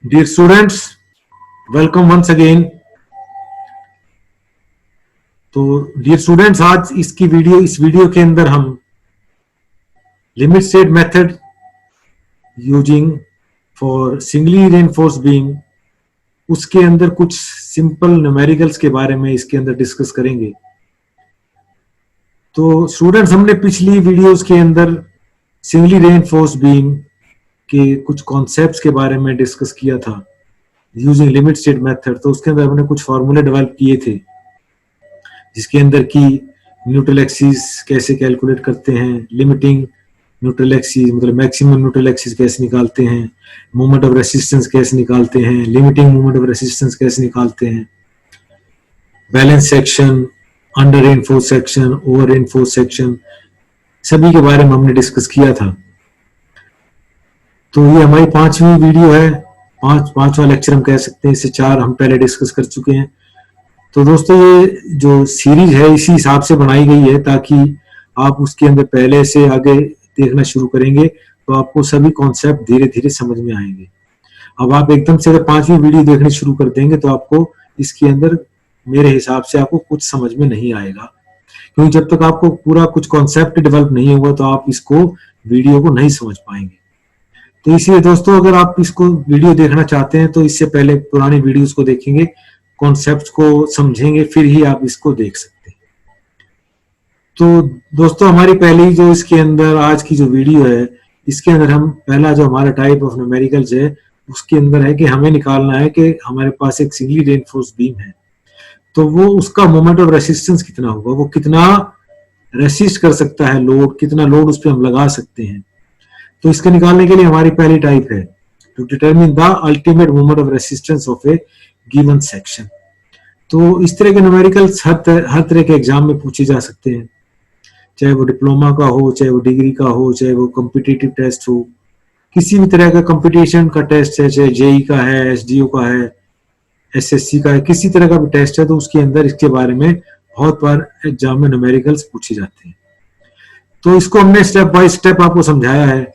Dear students, welcome once again. तो dear students, आज इस वीडियो के अंदर हम limit state method using for singly reinforce beam, उसके अंदर कुछ सिंपल न्यूमेरिकल्स के बारे में इसके अंदर डिस्कस करेंगे। तो स्टूडेंट्स, हमने पिछली वीडियोस के अंदर सिंगली रेनफोर्स बीम के कुछ कॉन्सेप्ट्स के बारे में डिस्कस किया था यूजिंग लिमिट स्टेट मेथड। तो उसके अंदर हमने कुछ फॉर्मूले डेवलप किए थे, जिसके अंदर की न्यूट्रल एक्सिस कैसे कैलकुलेट करते हैं, लिमिटिंग न्यूट्रल एक्सिस मतलब मैक्सिमम न्यूट्रल एक्सिस कैसे निकालते हैं, मोमेंट ऑफ रेसिस्टेंस कैसे निकालते हैं, लिमिटिंग मोमेंट ऑफ रेसिस्टेंस कैसे निकालते हैं, balance section, under reinforce section, over reinforce section, सभी के बारे में हमने डिस्कस किया था। तो ये हमारी 5वीं वीडियो है, पांचवा लेक्चर हम कह सकते हैं। इससे 4 हम पहले डिस्कस कर चुके हैं। तो दोस्तों, ये जो सीरीज है इसी हिसाब से बनाई गई है ताकि आप उसके अंदर पहले से आगे देखना शुरू करेंगे तो आपको सभी कॉन्सेप्ट धीरे धीरे समझ में आएंगे। अब आप एकदम से अगर 5वीं वीडियो देखनी शुरू कर देंगे तो आपको इसके अंदर मेरे हिसाब से आपको कुछ समझ में नहीं आएगा, क्योंकि जब तक आपको पूरा कुछ कॉन्सेप्ट डेवलप नहीं होगा तो आप इसको वीडियो को नहीं समझ पाएंगे। तो इसलिए दोस्तों, अगर आप इसको वीडियो देखना चाहते हैं तो इससे पहले पुरानी वीडियोस को देखेंगे, कॉन्सेप्ट्स को समझेंगे, फिर ही आप इसको देख सकते हैं। तो दोस्तों, हमारी पहली जो इसके अंदर आज की जो वीडियो है, इसके अंदर हम पहला जो हमारा टाइप ऑफ न्यूमेरिकल्स है उसके अंदर है कि हमें निकालना है कि हमारे पास एक सिंगली रेनफोर्स बीम है तो वो उसका मोमेंट ऑफ रेसिस्टेंस कितना होगा, वो कितना रेसिस्ट कर सकता है लोड, कितना लोड उस पर हम लगा सकते हैं। तो इसके निकालने के लिए हमारी पहली टाइप है to determine the ultimate moment of resistance of a given section. तो इस तरह के न्यूमेरिकल्स हर तरह के एग्जाम में पूछे जा सकते हैं, चाहे वो डिप्लोमा का हो, चाहे वो डिग्री का हो, चाहे वो कॉम्पिटिटिव टेस्ट हो, किसी भी तरह का कंपटीशन का टेस्ट है, चाहे जेई का है, एसडीओ का है, एसएससी का है, किसी तरह का भी टेस्ट है तो उसके अंदर इसके बारे में बहुत बार एग्जाम में न्यूमेरिकल्स पूछे जाते हैं। तो इसको हमने स्टेप बाय स्टेप आपको समझाया है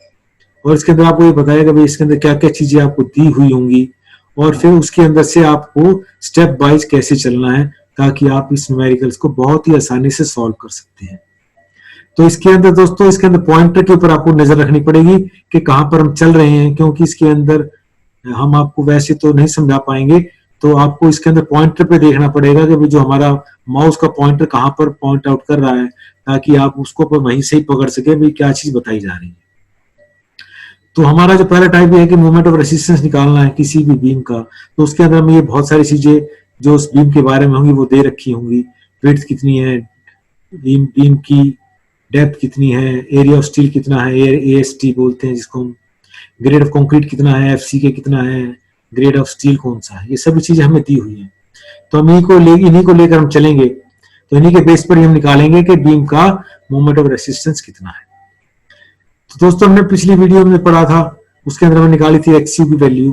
और इसके अंदर आपको ये बताया कि भाई इसके अंदर क्या क्या चीजें आपको दी हुई होंगी और फिर उसके अंदर से आपको स्टेप वाइज कैसे चलना है ताकि आप इस न्यूमेरिकल्स को बहुत ही आसानी से सॉल्व कर सकते हैं। तो इसके अंदर दोस्तों, इसके अंदर पॉइंटर के ऊपर आपको नजर रखनी पड़ेगी कि कहां पर हम चल रहे हैं, क्योंकि इसके अंदर हम आपको वैसे तो नहीं समझा पाएंगे। तो आपको इसके अंदर पॉइंटर पे देखना पड़ेगा कि जो हमारा माउस का पॉइंटर कहां पर पॉइंट आउट कर रहा है, ताकि आप उसको वहीं से ही पकड़ सके भाई क्या चीज बताई जा रही है। तो हमारा जो पहला टाइप है कि मोमेंट ऑफ रेसिस्टेंस निकालना है किसी भी बीम का, तो उसके अंदर हमें ये बहुत सारी चीजें जो उस बीम के बारे में होंगी वो दे रखी होंगी। विड्थ कितनी है, बीम की डेप्थ कितनी है, एरिया ऑफ स्टील कितना है, एएसटी बोलते हैं जिसको हम, ग्रेड ऑफ कंक्रीट कितना है, एफसीके कितना है, ग्रेड ऑफ स्टील कौन सा है, ये सभी चीजें हमें दी हुई है। तो हम इन्हीं को लेकर हम चलेंगे, तो इन्हीं के बेस पर ही हम निकालेंगे कि बीम का मोमेंट ऑफ रेसिस्टेंस कितना है। तो दोस्तों, हमने पिछली वीडियो में पढ़ा था, उसके अंदर हमने निकाली थी एक्सयू की वैल्यू।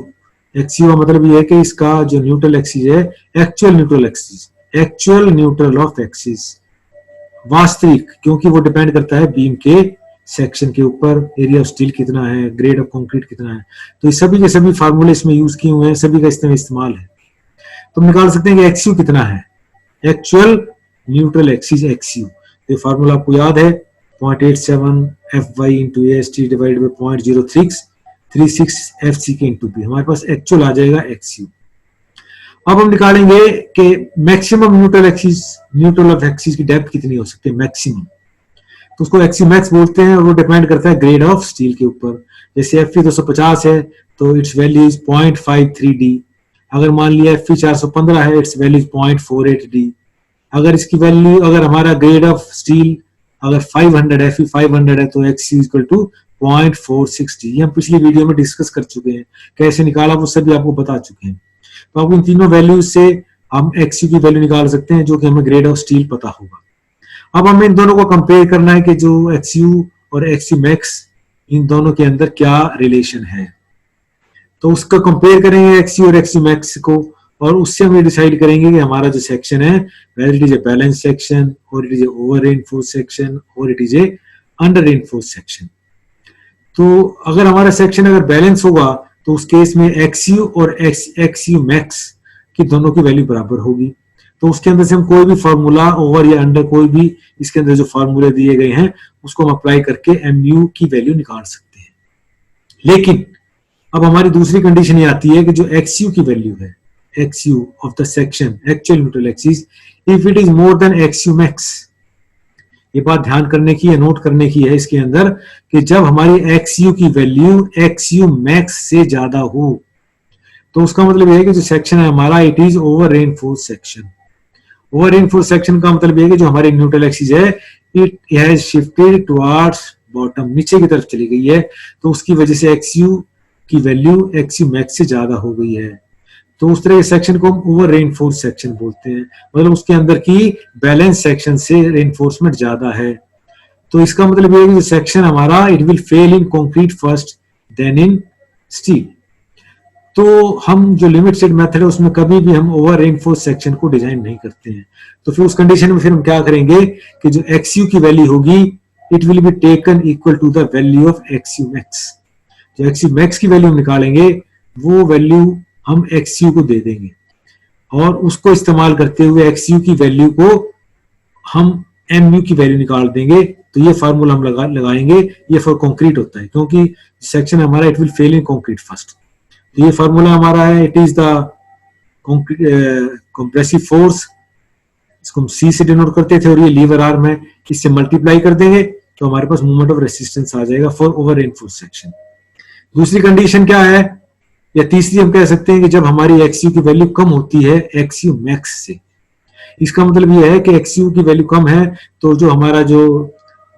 एक्सयू का मतलब ये है कि इसका जो न्यूट्रल एक्सिस है, एक्चुअल न्यूट्रल ऑफ एक्सिस, वास्तविक, क्योंकि वो डिपेंड करता है बीम के सेक्शन के ऊपर, एरिया ऑफ स्टील कितना है, ग्रेड ऑफ कंक्रीट कितना है। तो इस सभी के सभी फार्मूले इसमें यूज किए हुए हैं, सभी का इसमें इस्तेमाल है। तो हम निकाल सकते हैं कि एक्सयू कितना है, एक्चुअल न्यूट्रल एक्सिस एक्सयू। ये फार्मूला आपको याद है, 0.87 FY into AST divided by 0.036 FCK into P। हमारे पास एक्चुअल आ जाएगा एक्सयू। अब हम निकालेंगे कि मैक्सिमम न्यूट्रल ऑफ एक्सिस की डेप्थ कितनी हो सकती है, मैक्सिमम। तो उसको एक्सयू मैक्स बोलते हैं और वो डिपेंड करता है ग्रेड ऑफ स्टील के ऊपर। जैसे Fe 250 है तो इट्स वैल्यू इज 0.53 D। अगर मान लिया Fe 415 है, इट्स वैल्यू 0.48 D। अगर इसकी वैल्यू, अगर हमारा ग्रेड ऑफ स्टील अगर 500 है, Fe 500 है, तो Xu इक्वल टू 0.46 D। हम पिछली वीडियो में डिस्कस कर चुके हैं, कैसे निकाला वो सभी आपको बता चुके हैं। तो आप इन तीनों वैल्यूज से हम Xu की वैल्यू निकाल सकते हैं, जो कि हमें ग्रेड ऑफ स्टील पता होगा। अब हमें इन दोनों को कंपेयर करना है कि जो Xu और Xu मैक्स, इन दोनों के अंदर क्या रिलेशन है। तो उसका कंपेयर करेंगे Xu और Xu मैक्स को, और उससे हम ये डिसाइड करेंगे कि हमारा जो सेक्शन है whether it is a balance section और it is a over reinforce section और it is a under reinforce section. तो अगर हमारा सेक्शन अगर बैलेंस होगा तो उस केस में एक्सयू और एक्सयू मैक्स की दोनों की वैल्यू बराबर होगी। तो उसके अंदर से हम कोई भी फॉर्मूला ओवर या अंडर कोई भी इसके अंदर जो फॉर्मूले दिए गए हैं उसको हम अप्लाई करके एमयू की वैल्यू निकाल सकते हैं। लेकिन अब हमारी दूसरी कंडीशन ये आती है कि जो एक्सयू की वैल्यू है, x u of the section actual neutral axis, if it is more than x u max, ये बात ध्यान करने की है, नोट करने की है इसके अंदर कि जब हमारी एक्सयू की वैल्यू एक्सयू मैक्स से ज्यादा हो तो उसका मतलब यह है कि जो सेक्शन है हमारा it is over reinforce section. Over reinforce section का मतलब यह है कि जो हमारी न्यूट्रल एक्सिस है it has shifted towards bottom, नीचे की तरफ चली गई है, तो उसकी वजह से एक्सयू की वैल्यू एक्सयू मैक्स से ज्यादा हो गई है। तो उस तरह के सेक्शन को हम ओवर रेनफोर्स सेक्शन बोलते हैं, मतलब उसके अंदर की बैलेंस सेक्शन से रेनफोर्समेंट ज्यादा है। तो इसका मतलब ये है कि सेक्शन हमारा it will fail in concrete first then in steel. तो हम जो लिमिट स्टेट मेथड है उसमें कभी भी हम ओवर रेनफोर्स सेक्शन को डिजाइन नहीं करते हैं। तो फिर उस कंडीशन में फिर हम क्या करेंगे कि जो एक्सयू की वैल्यू होगी it will be taken equal to the value of x u max. जो एक्सयू मैक्स की वैल्यू निकालेंगे वो वैल्यू हम एक्सयू को दे देंगे और उसको इस्तेमाल करते हुए एक्सयू की वैल्यू को हम एमयू की वैल्यू निकाल देंगे। तो ये फार्मूला हम लगाएंगे, ये फॉर कंक्रीट होता है क्योंकि सेक्शन हमारा it will fail in concrete first. तो ये फार्मूला हमारा है, it is the compressive force, इसको हम सी से डिनोट करते थे और ये लीवर आर्म है, इससे मल्टीप्लाई कर देंगे तो हमारे पास मोमेंट ऑफ रेसिस्टेंस आ जाएगा फॉर ओवर रेनफोर्स सेक्शन। दूसरी कंडीशन क्या है या तीसरी हम कह सकते हैं कि जब हमारी एक्सयू की वैल्यू कम होती है एक्सयू मैक्स से। इसका मतलब ये है कि एक्सयू की वैल्यू कम है तो जो हमारा जो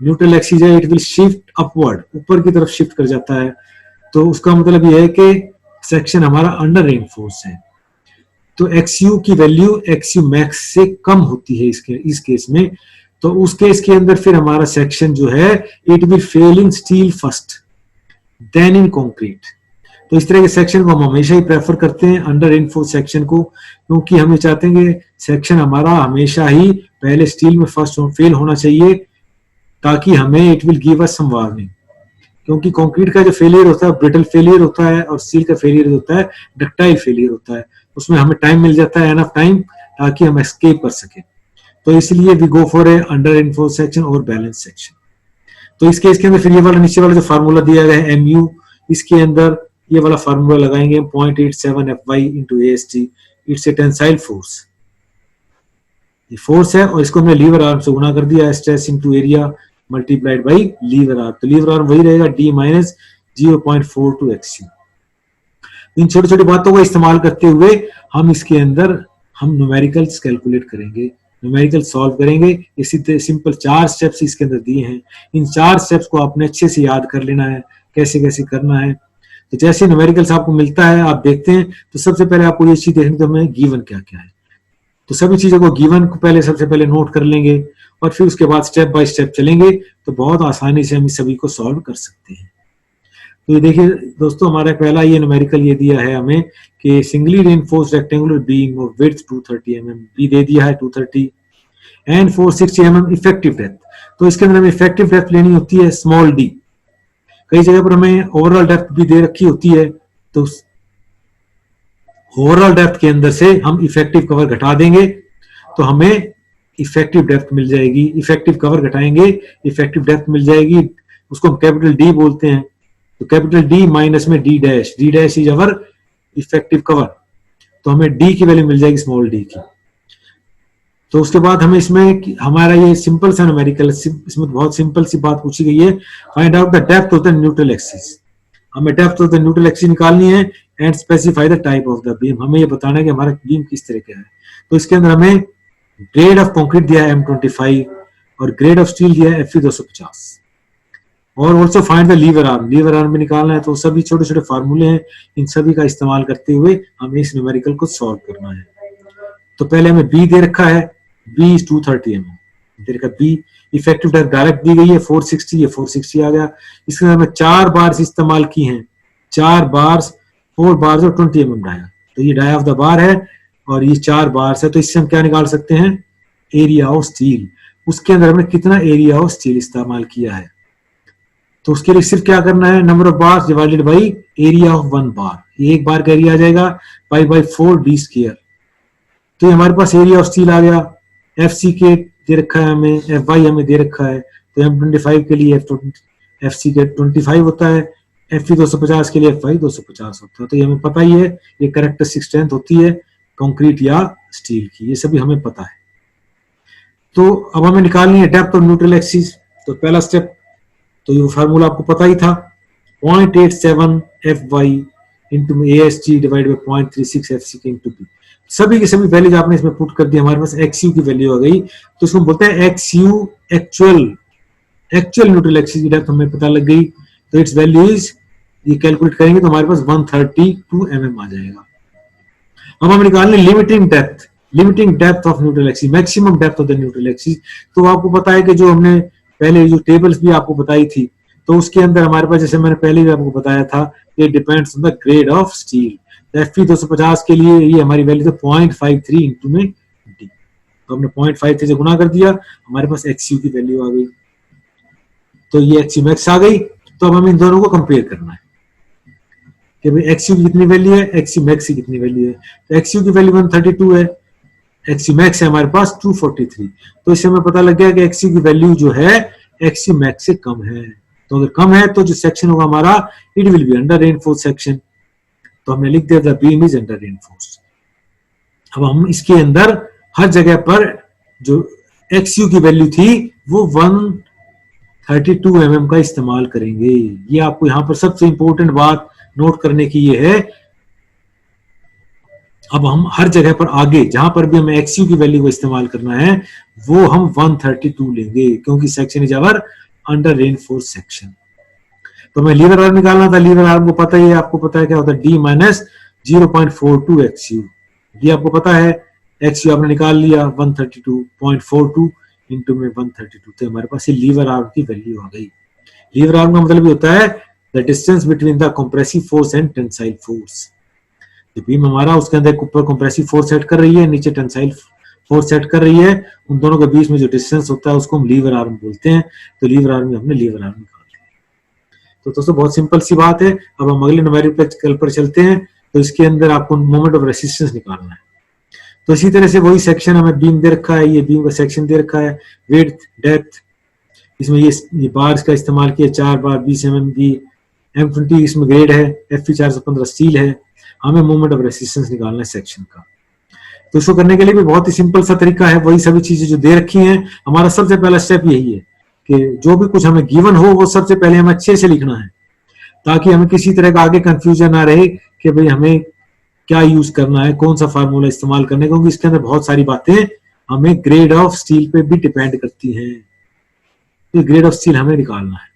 न्यूट्रल एक्सिस है इट विल शिफ्ट अपवर्ड, ऊपर की तरफ शिफ्ट कर जाता है। तो उसका मतलब ये है कि सेक्शन हमारा अंडर रेनफोर्स है, तो एक्सयू की वैल्यू एक्सयू मैक्स से कम होती है इस केस में। तो उस केस के अंदर फिर हमारा सेक्शन जो है it will fail in steel first then in concrete. तो इस तरह के सेक्शन को हम हमेशा ही प्रेफर करते हैं अंडर रेनफोर्स सेक्शन को, क्योंकि हम ये चाहते हैं कि सेक्शन हमारा हमेशा ही पहले स्टील में फर्स्ट फेल होना चाहिए ताकि हमें it will give us some warning. क्योंकि कंक्रीट का जो फेलियर होता है ब्रिटल फेलियर होता है और स्टील का फेलियर होता है डक्टाइल फेलियर होता है, उसमें हमें टाइम मिल जाता है एनफ टाइम ताकि हम एस्केप कर सके। तो इसलिए we go for a under reinforce section और बैलेंस सेक्शन। तो इस केस के अंदर फिर ये वाला नीचे वाला जो फार्मूला दिया गया है एमयू, इसके अंदर ये वाला फार्मूला लगाएंगे 0.87 FY into AST, it's a tensile force, ये फोर्स है और इसको हमने लीवर आर्म से गुणा कर दिया, stress into area multiplied by lever arm. तो लीवर आर्म वही रहेगा D माइनस 0.42 XU। इन छोटी छोटी बातों को इस्तेमाल करते हुए हम इसके अंदर हम न्यूमेरिकल्स कैलकुलेट करेंगे, न्यूमेरिकल सॉल्व करेंगे। इसी सिंपल 4 स्टेप्स इसके अंदर दिए हैं, इन 4 स्टेप्स को आपने अच्छे से याद कर लेना है कैसे कैसे करना है। तो जैसे न्यूमेरिकल्स आपको मिलता है आप देखते हैं तो सबसे पहले आपको ये चीज देखनी तो हमें गिवन क्या क्या है, तो सभी चीजों को गिवन को पहले सबसे पहले नोट कर लेंगे और फिर उसके बाद स्टेप बाय स्टेप चलेंगे तो बहुत आसानी से हम इस सभी को सॉल्व कर सकते हैं। तो ये देखिए दोस्तों हमारा पहला ये न्यूमेरिकल ये दिया है हमें कि singly reinforced rectangular beam of width 230 mm, B दे दिया है 230 एंड 460 mm इफेक्टिव डेप्थ। तो इसके अंदर हमें इफेक्टिव डेप्थ लेनी होती है स्मॉल डी, कई जगह पर हमें ओवरऑल डेप्थ भी दे रखी होती है, तो ओवरऑल डेप्थ के अंदर से हम इफेक्टिव कवर घटा देंगे तो हमें इफेक्टिव डेप्थ मिल जाएगी। इफेक्टिव कवर घटाएंगे इफेक्टिव डेप्थ मिल जाएगी, उसको हम कैपिटल डी बोलते हैं। तो कैपिटल डी माइनस में D dash is our effective cover, तो हमें डी की वैल्यू मिल जाएगी स्मॉल डी की। तो उसके बाद हमें इसमें हमारा ये सिंपल सा न्यूमेरिकल, इसमें बहुत सिंपल सी बात पूछी गई है, find out the depth of the neutral axis. हमें depth of the neutral axis निकालनी है and specify the type of the beam, हमें ये बताना है कि हमारा बीम किस तरह का है। तो इसके अंदर हमें ग्रेड ऑफ कंक्रीट दिया है M25 और ग्रेड ऑफ स्टील दिया है Fe 250 और also find the lever arm, lever arm भी निकालना है। तो सभी छोटे छोटे फार्मूले हैं, इन सभी का इस्तेमाल करते हुए हमें इस न्यूमेरिकल को सॉल्व करना है। तो पहले हमें बी दे रखा है, बी इज 230 mm दे रखा, बी इफेक्टिव डेप्थ डायरेक्ट दी गई है 460, ये 460 आ गया। इसके अंदर हमें 4 बार्स इस्तेमाल की हैं, 4 बार्स 4 बार्स और 20 mm डाया, तो ये डाया ऑफ द बार है और ये 4 बार्स है। तो इससे हम क्या निकाल सकते हैं एरिया ऑफ स्टील, उसके अंदर हमने कितना एरिया ऑफ स्टील इस्तेमाल किया है। तो उसके लिए सिर्फ क्या करना है, number of bars divided by area of one bar, ये एक बार का एरिया आ जाएगा, पाई बाई 4 डी स्क्वायर। तो ये हमारे पास एरिया ऑफ स्टील आ गया। एफ सी के दे रखा है हमें, एफ वाई हमें दे रखा है, तो M25 के लिए एफ सी के 25 होता है, एफ 250 के लिए एफ वाई 250 होता है। तो ये हमें पता ही है, ये कैरेक्टरिस्टिक स्ट्रेंथ होती है कंक्रीट या स्टील की, ये सभी हमें पता है। तो अब हमें निकालनी है डेप्थ ऑफ न्यूट्रल एक्सिस। तो पहला स्टेप, तो ये फार्मूला आपको पता ही था, 0.87 f y into a s g divide by 0.36 f c k into P. सभी की सभी वैल्यूज आपने इसमें पुट कर दी, हमारे पास एक्स यू की वैल्यू आ गई। तो इसको बोलते हैं x you actual neutral axis की डेप्थ हमें पता लग गई। तो इट्स वैल्यू इज, ये कैलकुलेट करेंगे तो हमारे पास 132 mm आ जाएगा। अब हम निकालने limiting depth of neutral axis, maximum depth of the neutral axis. तो आपको पता है कि जो हमने पहले जो टेबल्स भी आपको बताई थी, तो उसके अंदर हमारे पास, जैसे मैंने पहले भी आपको बताया था, ये depends on the grade of steel. F 250 के लिए ये हमारी वैल्यू तो 0.53 इंटू में डी, तो हमने 0.53 से गुना कर दिया, हमारे पास एक्स यू की वैल्यू आ गई। तो ये एक्स यू मैक्स आ गई। तो अब हमें इन दोनों को कंपेयर करना है कि भाई एक्स यू की कितनी वैल्यू है, एक्स यू मैक्स की कितनी वैल्यू है। तो एक्स यू की वैल्यू 132 है, एक्स यू मैक्स है हमारे पास 243। तो इससे हमें पता लग गया कि एक्स यू की वैल्यू जो है एक्स यू मैक्स से कम है। तो अगर कम है तो जो सेक्शन होगा हमारा, it will be under reinforce section. तो हमने लिख दिया the beam is under reinforce. अब हम इसके अंदर हर जगह पर जो एक्स यू की वैल्यू थी वो 132 mm का इस्तेमाल करेंगे। ये आपको यहां पर सबसे इंपॉर्टेंट बात नोट करने की ये है। अब हम हर जगह पर आगे जहां पर भी हमें एक्स यू की वैल्यू को इस्तेमाल करना है, वो हम 132 लेंगे, क्योंकि section is our under reinforce section. तो हमें लीवर आर्म निकालना था, लीवर आर्म को पता ही है, आपको पता है क्या होता है, डी माइनस 0.42 एक्स यू, ये आपको पता है। एक्स यू आपने निकाल लिया 132.42 इंटू में 132, तो हमारे पास ये लीवर आर्म की वैल्यू आ गई। लीवर आर्म का मतलब ये होता है the distance between the compressive force and tensile force. Beam हमारा उसके अंदर ऊपर कंप्रेसिव फोर्स सेट कर रही है, नीचे टेंसाइल फोर्स सेट कर रही है, उन दोनों के बीच में जो डिस्टेंस होता है उसको हम लीवर आर्म बोलते हैं। तो लीवर आर्म में हमने लीवर आर्म निकाल लिया। तो दोस्तों बहुत सिंपल सी बात है। अब हम अगले न्यूमेरिकल पर चलते हैं। तो इसके अंदर आपको मोमेंट ऑफ रेसिस्टेंस निकालना है। तो इसी तरह से वही सेक्शन हमें बीम दे रखा है, ये बीम का सेक्शन दे रखा है, विड्थ डेप्थ, इसमें ये बार्स का इस्तेमाल किया, 4 बार 20 mm की, M20 इसमें ग्रेड है, FE 415 स्टील है। हमें मोमेंट ऑफ रेसिस्टेंस निकालना है सेक्शन का। तो इसको करने के लिए भी बहुत ही सिंपल सा तरीका है, वही सभी चीजें जो दे रखी हैं। हमारा सबसे पहला स्टेप यही है कि जो भी कुछ हमें गिवन हो वो सबसे पहले हमें अच्छे से लिखना है, ताकि हमें किसी तरह का आगे कंफ्यूजन ना रहे कि भाई हमें क्या यूज करना है, कौन सा फार्मूला इस्तेमाल करने, क्योंकि इसके अंदर बहुत सारी बातें हमें ग्रेड ऑफ स्टील पे भी डिपेंड करती हैं। तो ग्रेड ऑफ स्टील हमें निकालना है,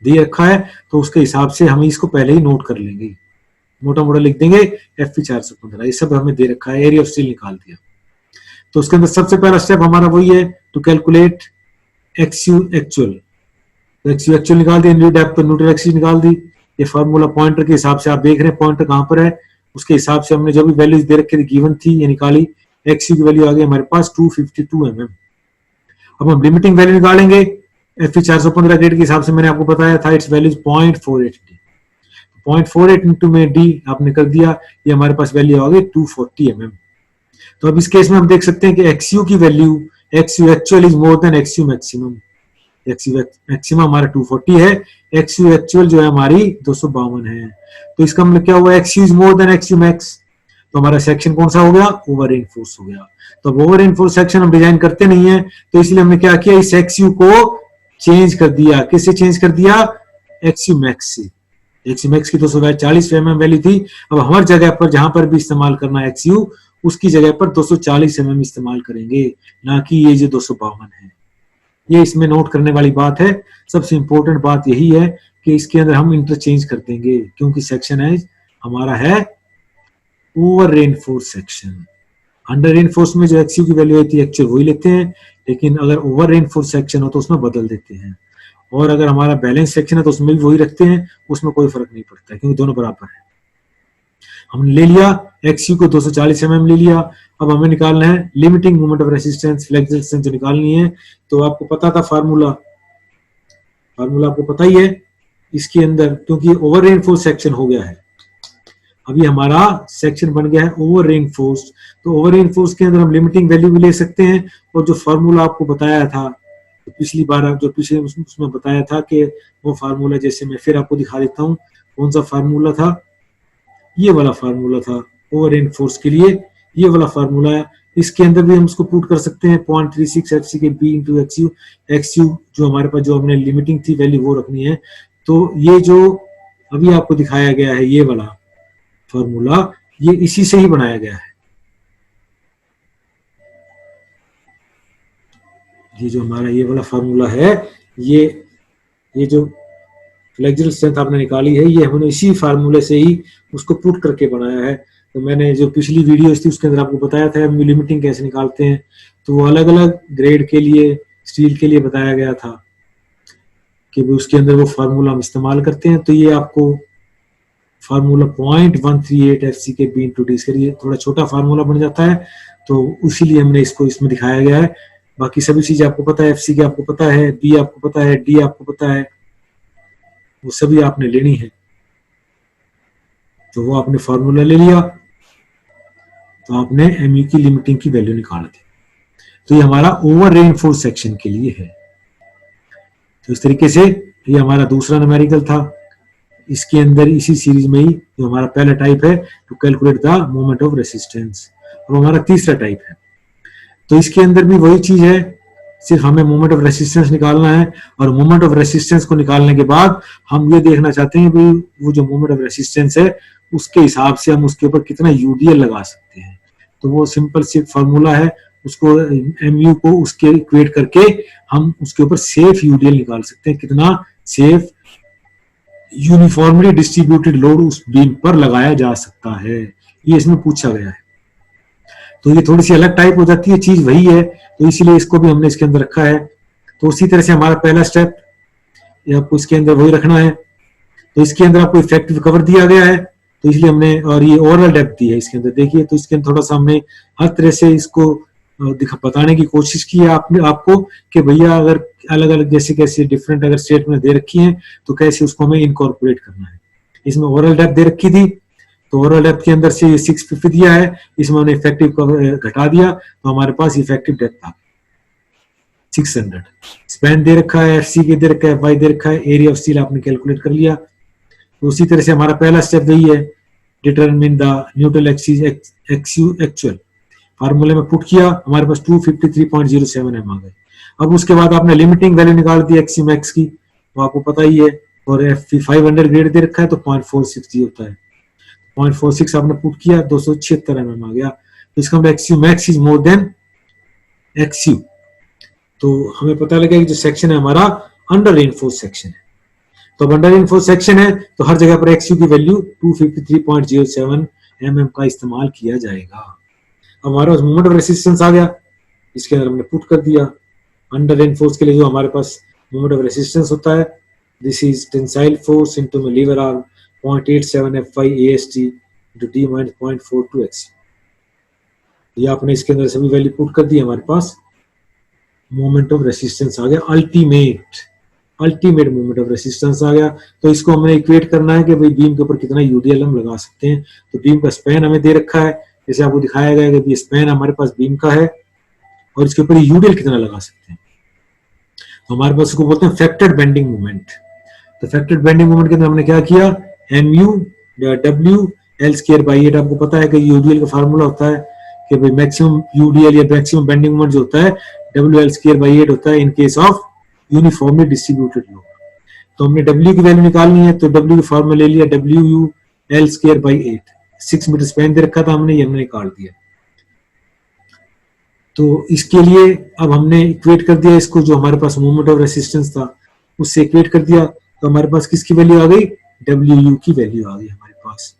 दे रखा है, तो उसके हिसाब से हम इसको पहले ही नोट कर लेंगे, मोटा मोटा लिख देंगे FE 415, ये सब हमें दे रखा है, एरिया ऑफ स्टील निकाल दिया। तो उसके अंदर सबसे पहला स्टेप हमारा वही है टू कैलकुलेट XU एक्चुअल। तो XU एक्चुअल निकाल दी, डेप्थ न्यूट्रल एक्सिस निकाल दी। ये फार्मूला पॉइंटर के हिसाब से आप देख रहे हैं पॉइंटर कहां पर है, उसके हिसाब से हमने जो भी वैल्यूज दे रखी थी गिवन थी, ये निकाली। XU की वैल्यू आ गई हमारे पास 252 mm। अब हम लिमिटिंग वैल्यू निकालेंगे। FE 415 ग्रेड के हिसाब से मैंने आपको बताया था, इट्स वैल्यू 0.48 डी। 0.48 इंटू में डी आपने कर दिया, ये हमारे पास वैल्यू आ गई 240 mm। तो अब इस केस में हम देख सकते हैं कि XU की value, XU actual is more then XU maximum. XU maximum हमारा 240 है, XU एक्चुअल जो है हमारी 252 है। तो इसका मतलब क्या हुआ, XU is more then XU max. तो हमारा सेक्शन कौन सा हो गया, ओवर रेनफोर्स हो गया। तो ओवर रेनफोर्स सेक्शन हम डिजाइन करते नहीं है, तो इसलिए हमने क्या किया, इस XU को चेंज कर दिया। किससे चेंज कर दिया, XU मैक्स से। XU मैक्स की 240 mm वैल्यू थी, अब हर जगह पर जहां पर भी इस्तेमाल करना है XU, उसकी जगह पर 240 mm इस्तेमाल करेंगे, ना कि ये जो 252 है। ये इसमें नोट करने वाली बात है। सबसे इंपॉर्टेंट बात यही है कि इसके अंदर हम इंटरचेंज कर देंगे, क्योंकि सेक्शन है हमारा है over reinforce section. Under reinforce में जो XU की वैल्यू आती है एक्चुअल वही लेते हैं, लेकिन अगर ओवर रेनफोर्स सेक्शन हो तो उसमें बदल देते हैं, और अगर हमारा बैलेंस सेक्शन है तो उसमें भी वही रखते हैं, उसमें कोई फर्क नहीं पड़ता है, क्योंकि दोनों बराबर है। हमने ले लिया XU को 240 mm ले लिया। अब हमें निकालना है limiting moment of resistance, flexible resistance जो निकालनी है। तो आपको पता था फार्मूला आपको पता ही है, इसके अंदर क्योंकि ओवर रेनफोर्स सेक्शन हो गया है, अभी हमारा सेक्शन बन गया है ओवर रेनफोर्स, तो ओवर रेनफोर्स के अंदर हम लिमिटिंग वैल्यू भी ले सकते हैं। और जो फार्मूला आपको बताया था पिछली बार, जो पिछले उसमें बताया था कि वो फार्मूला, जैसे मैं फिर आपको दिखा देता हूँ कौन सा फार्मूला था, ये वाला फार्मूला था ओवर रेनफोर्स के लिए, ये वाला फार्मूला है। इसके अंदर भी हम उसको पुट कर सकते हैं 0.36 एफसी के बी इंटू एक्सयू, एक्सयू जो हमारे पास जो हमने लिमिटिंग थी वैल्यू वो रखनी है। तो ये जो अभी आपको दिखाया गया है ये वाला फॉर्मूला, ये इसी से ही बनाया गया है। ये जो हमारा ये वाला फॉर्मूला है, ये जो फ्लेक्सुरल स्ट्रेंथ आपने निकाली है, ये हमने इसी फार्मूले से ही उसको पुट करके बनाया है। तो मैंने जो पिछली वीडियो थी उसके अंदर आपको बताया था एमयू लिमिटिंग कैसे निकालते हैं, तो वो अलग अलग ग्रेड के लिए, स्टील के लिए बताया गया था कि उसके अंदर वो फार्मूला हम इस्तेमाल करते हैं। तो ये आपको फार्मूला 0.138 एफसी के बी इंटू डी, ये थोड़ा छोटा फार्मूला बन जाता है, तो इसीलिए हमने इसको इसमें दिखाया गया है। बाकी सभी चीजें आपको पता है, एफसी की आपको पता है, बी आपको पता है, डी आपको पता है, वो सभी आपने लेनी है। तो वो आपने फार्मूला ले लिया, तो आपने एमयू की लिमिटिंग की वैल्यू निकाल दी। तो ये हमारा ओवर रेनफोर्स सेक्शन के लिए है। तो इस तरीके से ये हमारा दूसरा न्यूमेरिकल था। इसके अंदर इसी सीरीज में ही जो हमारा पहला टाइप है to calculate the moment of resistance, और हमारा तीसरा टाइप है। तो इसके अंदर भी वही चीज है, सिर्फ हमें मोमेंट ऑफ रेसिस्टेंस निकालना है, और मोमेंट ऑफ रेसिस्टेंस को निकालने के बाद हम ये देखना चाहते हैं भाई वो जो मोमेंट ऑफ रेसिस्टेंस है उसके हिसाब से हम उसके ऊपर कितना यूडीएल लगा सकते हैं। तो वो सिंपल सी फॉर्मूला है, उसको एमयू को उसके इक्वेट करके हम उसके ऊपर सेफ यूडीएल निकाल सकते हैं, कितना सेफ यूनिफॉर्मली डिस्ट्रीब्यूटेड लोड उस बीम पर लगाया जा सकता है, ये इसमें पूछा गया है। तो ये थोड़ी सी अलग टाइप हो जाती है, चीज वही है, तो इसीलिए इसको भी हमने इसके अंदर रखा है। तो उसी तरह से हमारा पहला स्टेप ये आपको इसके अंदर वही रखना है। तो इसके अंदर आपको इफेक्टिव कवर दिया गया है, तो इसलिए हमने, और ये ओवरऑल डेप्थ दी है इसके अंदर, देखिए। तो इसके अंदर थोड़ा सा हमने हर तरह से इसको बताने की कोशिश की है आपको कि भैया अगर अलग अलग जैसे कैसे डिफरेंट अगर स्टेट में दे रखी है तो कैसे उसको हमें इनकॉर्पोरेट करना है। इसमें ओवरऑल डेप्थ दे रखी थी, तो ओवरऑल डेप्थ के अंदर से 650 दिया है, इसमें हमने इफेक्टिव कवर घटा दिया, तो हमारे पास इफेक्टिव डेप्थ आ 600। स्पैन दे रखा है, एफसी के दे रखा है, वाई दे रखा है, एरिया ऑफ स्टील आपने कैलकुलेट कर लिया। तो उसी तरह से हमारा पहला स्टेप वही है, determine the neutral axis actual, फार्मूले में पुट किया, हमारे पास 253.07 एम आ गए। अब उसके बाद आपने लिमिटिंग वैल्यू निकाल दी एक्सी मैक्स की, वो आपको पता ही है, और एफ 500 ग्रेड दे रखा है तो 0.46 होता है, 0.46 आपने पुट किया, 276 एम आ गया। तो इसका मतलब एक्सयू मैक्स इज मोर देन एक्सयू। तो हमें पता लगा कि जो सेक्शन है हमारा अंडर रेनफोर्स सेक्शन है। तो अब अंडर रेनफोर्स सेक्शन है तो हर जगह पर एक्सयू की वैल्यू 253.07 mm का इस्तेमाल किया जाएगा। अब हमारे पास मोमेंट ऑफ रेसिस्टेंस आ गया, इसके अंदर हमने पुट कर दिया। अंडर रेनफोर्स के लिए जो हमारे पास मोमेंट ऑफ रेसिस्टेंस होता है, this is tensile force into में liver arm 0.87 Fy AST into D minus 0.42 x। ये आपने इसके अंदर सभी वैल्यू पुट कर दी, हमारे पास मोमेंट ऑफ रेसिस्टेंस आ गया, अल्टीमेट मोमेंट ऑफ रेसिस्टेंस आ गया। तो इसको हमें इक्वेट करना है कि भाई बीम के ऊपर कितना यूडीएल हम लगा सकते हैं। तो बीम का स्पैन हमें दे रखा है, जैसे आपको दिखाया गया कि स्पैन हमारे पास बीम का है और इसके ऊपर यूडीएल कितना लगा सकते हैं। तो हमारे पास इसको बोलते हैं फैक्टर्ड बेंडिंग मोमेंट। तो फैक्टर्ड बेंडिंग मोमेंट के अंदर हमने क्या किया, mu w l square by 8। आपको पता है कि यूडीएल का फार्मूला होता है कि भाई मैक्सिमम यूडीएल या मैक्सिमम बेंडिंग मोमेंट जो होता है WL स्क्वायर बाई 8 होता है in case of uniformly distributed load. तो हमने W की वैल्यू निकालनी है, तो W का फार्मूला ले लिया WL square by 8, 6 metre span दे रखा था हमने, ये हमने निकाल दिया। तो इसके लिए अब हमने इक्वेट कर दिया इसको, जो हमारे पास मोमेंट ऑफ रेसिस्टेंस था उससे इक्वेट कर दिया, तो हमारे पास किसकी वैल्यू आ गई, WU की वैल्यू आ गई हमारे पास।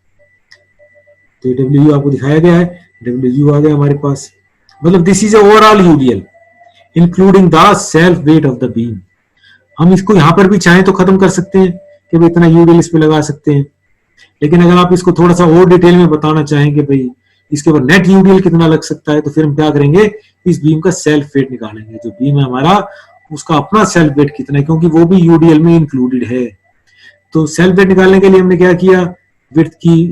तो WU आपको दिखाया गया है, WU आ गया हमारे पास, मतलब this is overall UDL including the self weight of the beam. हम इसको यहां पर भी चाहें तो खत्म कर सकते हैं कि भाई इतना यूडीएल इस पे लगा सकते हैं, लेकिन अगर आप इसको थोड़ा सा और डिटेल में बताना चाहें कि भाई इसके ऊपर नेट यूडीएल कितना लग सकता है, तो फिर हम क्या करेंगे, इस बीम का सेल्फ वेट निकालेंगे। जो बीम है हमारा उसका अपना सेल्फ वेट कितना है, क्योंकि वो भी यूडीएल में इंक्लूडेड है। तो सेल्फ वेट निकालने के लिए हमने क्या किया, विड्थ की,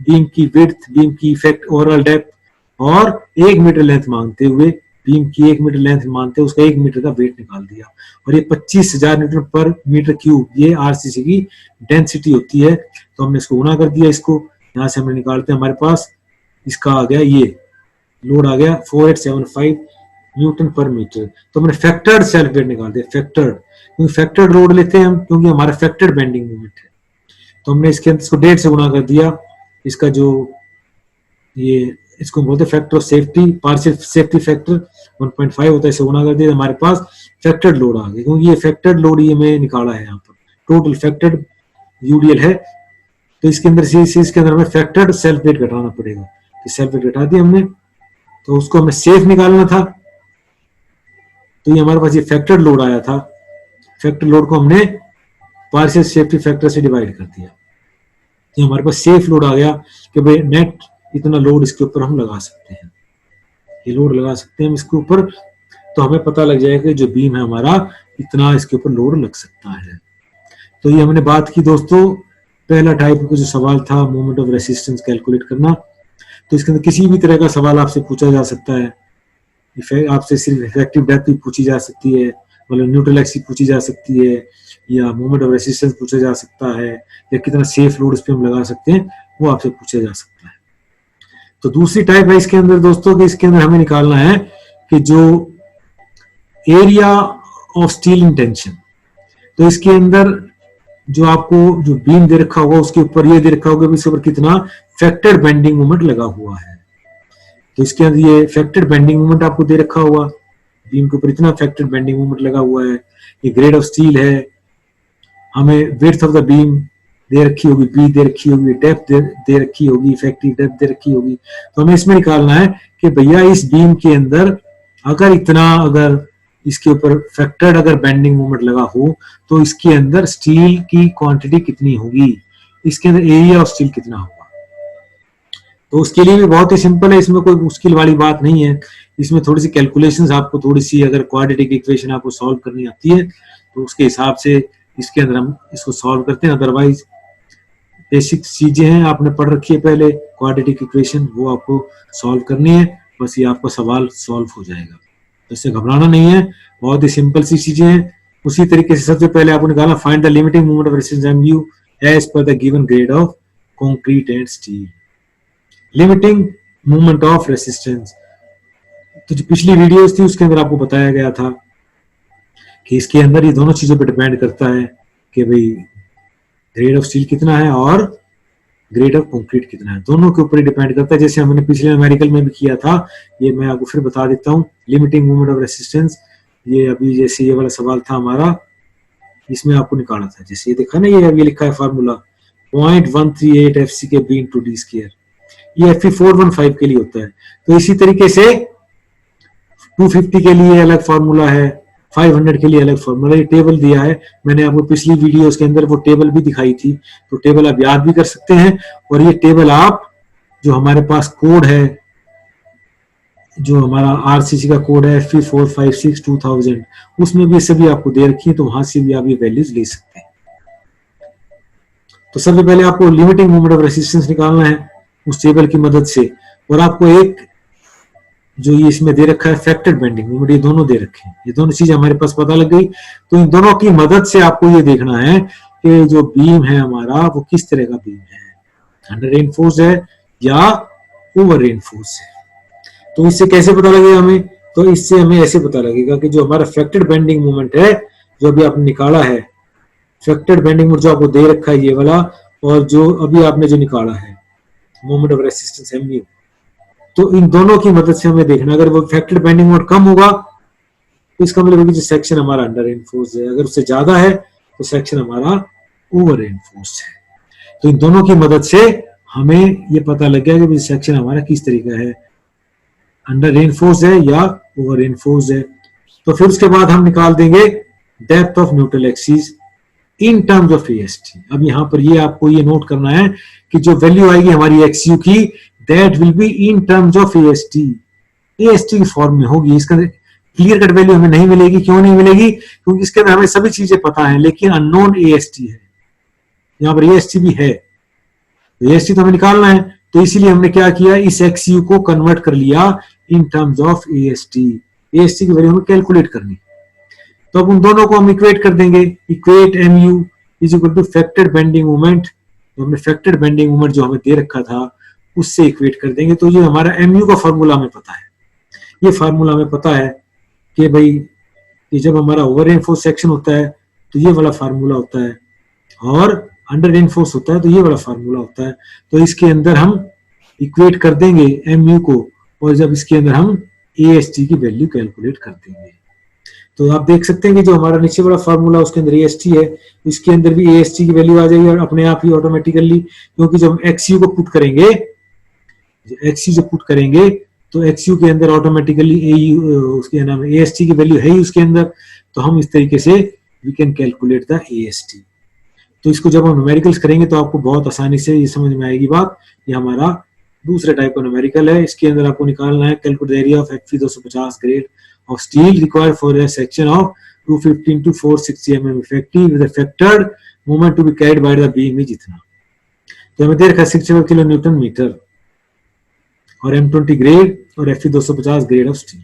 बीम की विड्थ, बीम की इफेक्ट ओवरऑल डेप्थ और 1 मीटर लेंथ मांगते हुए, बीम की 1 मीटर लेंथ मानते हुए उसका 1 मीटर का वेट निकाल दिया। और ये 25,000 न्यूटन पर मीटर क्यूब ये आरसीसी की डेंसिटी होती है। तो हमने इसको गुना कर दिया, इसको यहाँ से हमने निकालते हैं, हमारे पास इसका आ गया, ये लोड आ गया 4875 न्यूटन पर मीटर। तो हमने फैक्टर्ड सेल्फ वेट निकाल दिया, फैक्टर्ड, क्योंकि फैक्टर्ड लोड लेते हैं हम, क्योंकि हमारा फैक्टर्ड बेंडिंग मोमेंट है। तो हमने इसके अंदर इसको 1.5 से गुना कर दिया, इसका जो ये इसको बोलते हैं factor of safety, partial safety factor 1.5 होता है, इसे गुना कर दिया, हमारे पास फैक्टर्ड लोड आ गया, क्योंकि ये फैक्टर्ड लोड ये मैं निकाला है यहाँ पर, टोटल फैक्टर्ड यूडीएल है। तो इसके अंदर से इसके अंदर हमें फैक्टर्ड सेल्फ वेट घटाना पड़ेगा, तो सेल्फ वेट घटा दिया हमने, तो उसको हमें सेफ निकालना था। तो ये हमारे पास ये फैक्टर्ड लोड आया था, फैक्टर लोड को हमने पार्शियल सेफ्टी फैक्टर से डिवाइड कर दिया, ये हमारे पास सेफ लोड आ गया कि भाई नेट इतना लोड इसके ऊपर हम लगा सकते हैं, ये लोड लगा सकते हैं हम इसके ऊपर। तो हमें पता लग जाएगा कि जो बीम है हमारा इतना इसके ऊपर लोड लग सकता है। तो ये हमने बात की दोस्तों, पहला टाइप का जो सवाल था मोमेंट ऑफ रेसिस्टेंस कैलकुलेट करना। तो इसके अंदर किसी भी तरह का सवाल आपसे पूछा जा सकता है, आपसे सिर्फ इफेक्टिव डेप्थ भी पूछी जा सकती है, मतलब न्यूट्रल एक्सिस पूछी जा सकती है, या मोमेंट ऑफ रेसिस्टेंस पूछा जा सकता है, या कितना सेफ लोड इस पे हम लगा सकते हैं वो आपसे पूछा जा सकता है। तो दूसरी टाइप है इसके अंदर दोस्तों कि इसके अंदर हमें निकालना है कि जो area of steel in tension, तो इसके अंदर जो आपको जो बीम दे रखा होगा उसके ऊपर ये दे रखा होगा इसके ऊपर कितना फैक्टर्ड बेंडिंग मोमेंट लगा हुआ है। तो इसके अंदर ये फैक्टर्ड बेंडिंग मोमेंट आपको दे रखा हुआ, बीम के ऊपर इतना फैक्टर्ड बेंडिंग मोमेंट लगा हुआ है, ये ग्रेड ऑफ स्टील है, हमें विड्थ ऑफ द बीम दे रखी होगी, बी दे रखी होगी, डेप्थ दे रखी होगी, इफेक्टिव डेप्थ दे रखी होगी। तो हमें इसमें निकालना है कि भैया इस बीम के अंदर अगर इतना, अगर इसके ऊपर फैक्टर्ड अगर बेंडिंग मोमेंट लगा हो तो इसके अंदर स्टील की क्वांटिटी कितनी होगी, इसके अंदर एरिया ऑफ स्टील कितना होगा। तो उसके लिए भी बहुत ही सिंपल है, इसमें कोई मुश्किल वाली बात नहीं है। इसमें थोड़ी सी कैलकुलेशंस आपको, थोड़ी सी अगर क्वाड्रेटिक इक्वेशन आपको सॉल्व करनी आती है तो उसके हिसाब से इसके अंदर हम इसको सॉल्व करते हैं। अदरवाइज बेसिक चीजें हैं, आपने पढ़ रखी है पहले क्वाड्रेटिक इक्वेशन, वो आपको सॉल्व करनी है, बस ये आपका सवाल सॉल्व हो जाएगा। तो इससे घबराना नहीं है, बहुत ही सिंपल सी चीजें हैं। उसी तरीके से सबसे पहले आपको निकालना find the limiting moment of resistance m u as per the given grade of concrete and steel. Limiting moment of resistance, तो जो पिछली वीडियोस थी उसके अंदर आपको बताया गया था कि इसके अंदर ये दोनों चीजों पर डिपेंड करता है कि भाई ग्रेड ऑफ स्टील कितना है और ग्रेड ऑफ कंक्रीट कितना है, दोनों के ऊपर ही डिपेंड करता है। जैसे हमने पिछले न्यूमेरिकल में भी किया था, ये मैं आपको फिर बता देता हूँ। लिमिटिंग मोमेंट ऑफ रेसिस्टेंस, ये अभी जैसे ये वाला सवाल था हमारा, इसमें आपको निकालना था, जैसे ये देखा ना, ये अभी लिखा है फार्मूला 0.138 FC के बी इंटू डी स्क्वायर, ये Fe415 के लिए होता है। तो इसी तरीके से 250 के लिए अलग फार्मूला है, 500 के लिए अलग फार्मूला, ये टेबल दिया है, मैंने आपको पिछली वीडियो के अंदर वो टेबल भी दिखाई थी, तो टेबल आप याद भी कर सकते हैं। और ये टेबल आप, जो हमारे पास कोड है, जो हमारा आरसीसी का कोड है Fe456 उसमें भी सभी आपको दे रखी है, तो वहां से भी आप ये वैल्यूज ले सकते हैं। तो सबसे पहले आपको लिमिटिंग मोमेंट ऑफ रेसिस्टेंस निकालना है उस टेबल की मदद से, और आपको एक जो ये इसमें दे रखा है फैक्टर्ड बेंडिंग मोमेंट, ये दोनों दे रखे हैं, ये दोनों चीजें हमारे पास पता लग गई। तो इन दोनों की मदद से आपको ये देखना है कि जो बीम है हमारा वो किस तरह का बीम है, अंडर रेनफोर्स्ड है या ओवर रेनफोर्स्ड है। तो इससे कैसे पता लगेगा हमें, तो इससे हमें ऐसे पता लगेगा कि जो हमारा फैक्टर्ड बेंडिंग मोमेंट है, जो अभी आपने निकाला है फैक्टर्ड बेंडिंग मोमेंट जो आपको दे रखा है ये वाला, और जो अभी आपने जो निकाला है मोमेंट ऑफ रेसिस्टेंस एमयू, तो इन दोनों की मदद से हमें देखना, अगर वो फैक्टर्ड बेंडिंग मोमेंट कम होगा तो इसका मतलब जो सेक्शन हमारा अंडर रेनफोर्स्ड है, अगर उससे ज्यादा है तो सेक्शन हमारा ओवर रेनफोर्स्ड है। तो इन दोनों की मदद से हमें ये पता लग गया कि सेक्शन हमारा किस तरीका है, अंडर रेनफोर्स्ड है या ओवर रेनफोर्स्ड है। तो फिर उसके बाद हम निकाल देंगे depth of neutral axis in terms of AST. अब यहाँ पर ये आपको ये नोट करना है कि जो वैल्यू आएगी हमारी एक्सयू की, that will be in terms of AST, AST की फॉर्म में होगी। इसका क्लियर कट वैल्यू हमें नहीं मिलेगी, क्यों नहीं मिलेगी, क्योंकि इसके अंदर हमें सभी चीजें पता है लेकिन अननोन एएसटी है। यहाँ पर AST भी है, तो AST तो हमें निकालना है, तो इसीलिए हमने क्या किया, इस XU को कन्वर्ट कर लिया इन टर्म्स ऑफ AST। AST की वैल्यू हमें कैलकुलेट करनी, तो अब उन दोनों को हम इक्वेट कर देंगे। Equate MU is equal to factored bending moment, तो हमने फैक्टेड बेंडिंग मोमेंट जो हमें दे रखा था उससे इक्वेट कर देंगे। तो ये हमारा MU का फॉर्मूला हमें पता है, ये फार्मूला हमें पता है कि भाई कि जब हमारा ओवर रेनफोर्स सेक्शन होता है तो ये वाला फार्मूला होता है, और अंडर रेनफोर्स होता है तो ये वाला फार्मूला होता है। तो इसके अंदर हम इक्वेट कर देंगे MU को, और जब इसके अंदर हम AST की वैल्यू कैलकुलेट कर देंगे, तो आप देख सकते हैं कि जो हमारा नीचे वाला फार्मूला उसके अंदर AST है, इसके अंदर भी AST की वैल्यू आ जाएगी और अपने आप ही ऑटोमेटिकली, क्योंकि जब हम XU को पुट करेंगे, XU जो पुट करेंगे तो XU के अंदर ऑटोमेटिकली AU उसके नाम AST की वैल्यू है ही उसके अंदर, तो हम इस तरीके से we can calculate the AST। तो इसको जब हम न्यूमेरिकल्स करेंगे तो आपको बहुत आसानी से ये समझ में आएगी बात। ये हमारा दूसरे टाइप का न्यूमेरिकल है, इसके अंदर आपको निकालना है calculate area of Fe 250 grade of steel required for a section of 215 to 460 mm effective with a factored moment to be carried by the beam is इतना। तो हमें दे रखा है 65 किलो न्यूटन मीटर और M20 ग्रेड और Fe 250 grade of steel.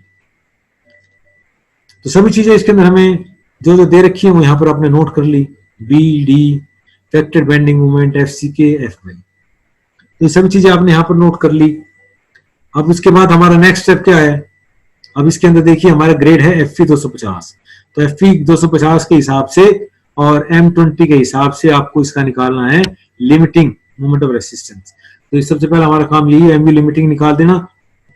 तो सभी चीजें इसके अंदर हमें जो जो दे रखी है वो यहाँ पर आपने नोट कर ली, BD factored bending moment FCK Fy, तो सभी चीजें आपने यहाँ पर नोट कर ली। अब इसके बाद हमारा नेक्स्ट स्टेप क्या है, अब इसके अंदर देखिए हमारा ग्रेड है Fe 250, तो Fe 250 के हिसाब से और M20 के हिसाब से आपको इसका निकालना है लिमिटिंग मोमेंट ऑफ रेसिस्टेंस। तो सबसे पहले हमारा काम यही है MU लिमिटिंग निकाल देना।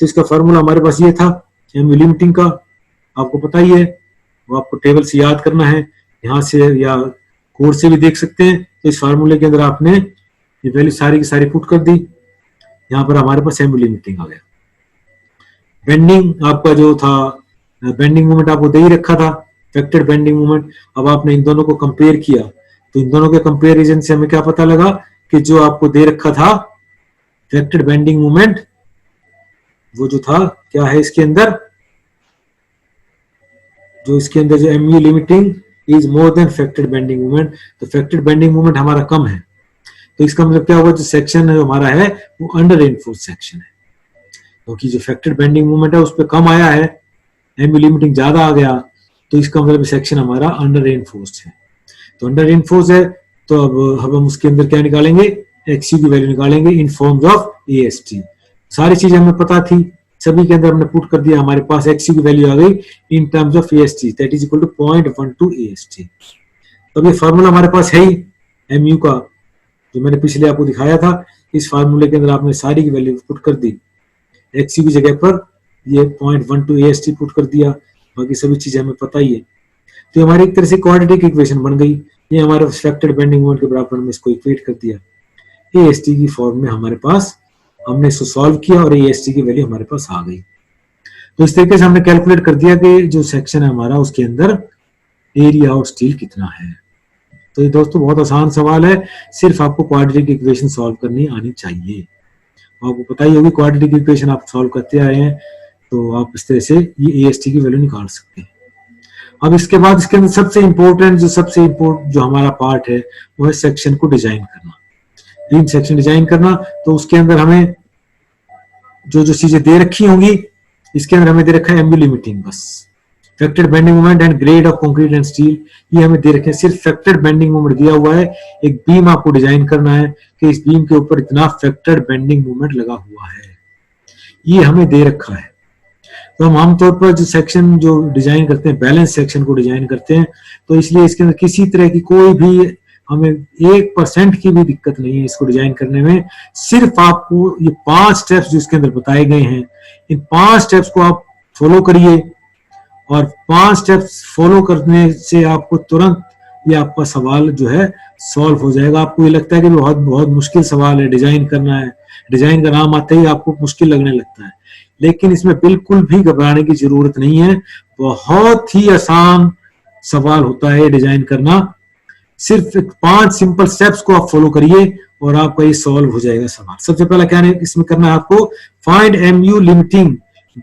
तो इसका फॉर्मूला हमारे पास ये था MU लिमिटिंग का, आपको पता ही है, वो आपको टेबल से याद करना है, यहाँ से या कोड से भी देख सकते हैं। तो इस फार्मूले के अंदर आपने ये वैल्यू सारी की सारी पुट कर दी, यहाँ पर हमारे पास MU लिमिटिंग आ गया। बेंडिंग आपका जो था, बेंडिंग मोमेंट आपको दे ही रखा था, फैक्टेड बेंडिंग मोमेंट। अब आपने इन दोनों को कंपेयर किया, तो इन दोनों के कंपेरिजन से हमें क्या पता लगा कि जो आपको दे रखा था फैक्टेड बेंडिंग मोमेंट, वो जो था क्या है इसके अंदर, जो इसके अंदर जो MU limiting is more than factored bending moment, तो फैक्टेड बेंडिंग मोमेंट हमारा कम है। तो इसका मतलब क्या होगा, जो सेक्शन है हमारा है वो अंडर रेनफोर्स सेक्शन है, क्योंकि जो फैक्टेड बेंडिंग मोमेंट है उस पर कम आया है, MU लिमिटिंग ज्यादा आ गया, तो इसका मतलब सेक्शन हमारा अंडर रेनफोर्स्ड है। तो अंडर रेनफोर्स है, तो अब हम उसके अंदर क्या निकालेंगे, XU की वैल्यू निकालेंगे इन फॉर्म्स ऑफ AST। सारी चीजें हमें पता थी, सभी के अंदर हमने पुट कर दिया, हमारे पास XU की वैल्यू आ गई in terms of AST, that is equal to 0.12 AST। तो ये फार्मूला हमारे पास है ही MU का, जो मैंने पिछले आपको दिखाया था। इस फार्मूले के अंदर आपने सारी की वैल्यू पुट कर दी, XU की जगह पर ये 0.12 AST पुट कर दिया, बाकी सभी चीजें हमें पता ही है। तो हमारी एक तरह से क्वाड्रेटिक इक्वेशन बन गई, ये हमारे फैक्टेड बेंडिंग मोमेंट के बराबर में इसको इक्वेट कर दिया AST की फॉर्म में हमारे पास, हमने इसको सॉल्व किया और AST की वैल्यू हमारे पास आ गई। तो इस तरीके से हमने कैलकुलेट कर दिया कि जो सेक्शन है हमारा उसके अंदर एरिया ऑफ स्टील कितना है। तो ये दोस्तों बहुत आसान सवाल है, सिर्फ आपको क्वाड्रेटिक इक्वेशन सॉल्व करनी आनी चाहिए। आपको पता ही होगी क्वाड्रेटिक इक्वेशन आप सॉल्व करते आए हैं, तो आप इस तरह से ये AST की वैल्यू निकाल सकते हैं। अब इसके बाद इसके अंदर सबसे इम्पोर्टेंट जो हमारा पार्ट है वो है सेक्शन को डिजाइन करना, बीम सेक्शन डिजाइन करना। तो उसके अंदर हमें जो जो चीजें दे रखी होंगी, इसके अंदर हमें दे रखा है MU लिमिटिंग, बस factored bending moment and grade of concrete and steel, ये हमें दे रखे हैं। सिर्फ फैक्टेड बेंडिंग मोमेंट दिया हुआ है, एक बीम आपको डिजाइन करना है कि इस बीम के ऊपर इतना फैक्टेड बेंडिंग मोमेंट लगा हुआ है, ये हमें दे रखा है। तो हम आमतौर पर जो सेक्शन जो डिजाइन करते हैं, बैलेंस सेक्शन को डिजाइन करते हैं, तो इसलिए इसके अंदर किसी तरह की कोई भी हमें 1% की भी दिक्कत नहीं है इसको डिजाइन करने में। सिर्फ आपको ये 5 स्टेप्स जो इसके अंदर बताए गए हैं, इन 5 स्टेप्स को आप फॉलो करिए, और 5 स्टेप्स फॉलो करने से आपको तुरंत ये आपका सवाल जो है सॉल्व हो जाएगा। आपको ये लगता है कि बहुत बहुत मुश्किल सवाल है, डिजाइन करना है, डिजाइन का नाम आते ही आपको मुश्किल लगने लगता है, लेकिन इसमें बिल्कुल भी घबराने की जरूरत नहीं है। बहुत ही आसान सवाल होता है डिजाइन करना, सिर्फ 5 सिंपल स्टेप्स को आप फॉलो करिए और आपका ये सॉल्व हो जाएगा सवाल। सबसे पहला क्या है इसमें करना है आपको, find MU limiting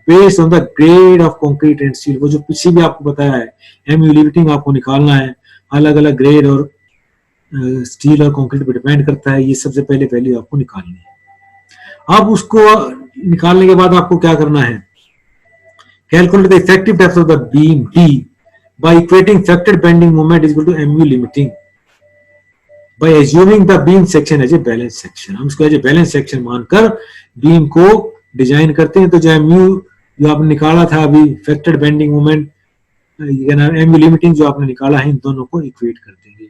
based on the grade of concrete and steel. वो जो पीछे भी आपको बताया है, MU लिमिटिंग आपको निकालना है, अलग अलग ग्रेड और स्टील और कंक्रीट पर डिपेंड करता है। ये सबसे पहले वैल्यू आपको निकालनी है। अब उसको निकालने के बाद आपको क्या करना है, calculate the effective depth of the beam D by equating factored bending moment is equal to m u limiting by assuming the beam section as a balance section. हम इसको एज ए बैलेंस सेक्शन मानकर beam को design करते हैं। तो जो MU जो आपने निकाला था अभी factored bending moment, MU limiting जो आपने निकाला है, इन दोनों को इक्वेट कर देंगे।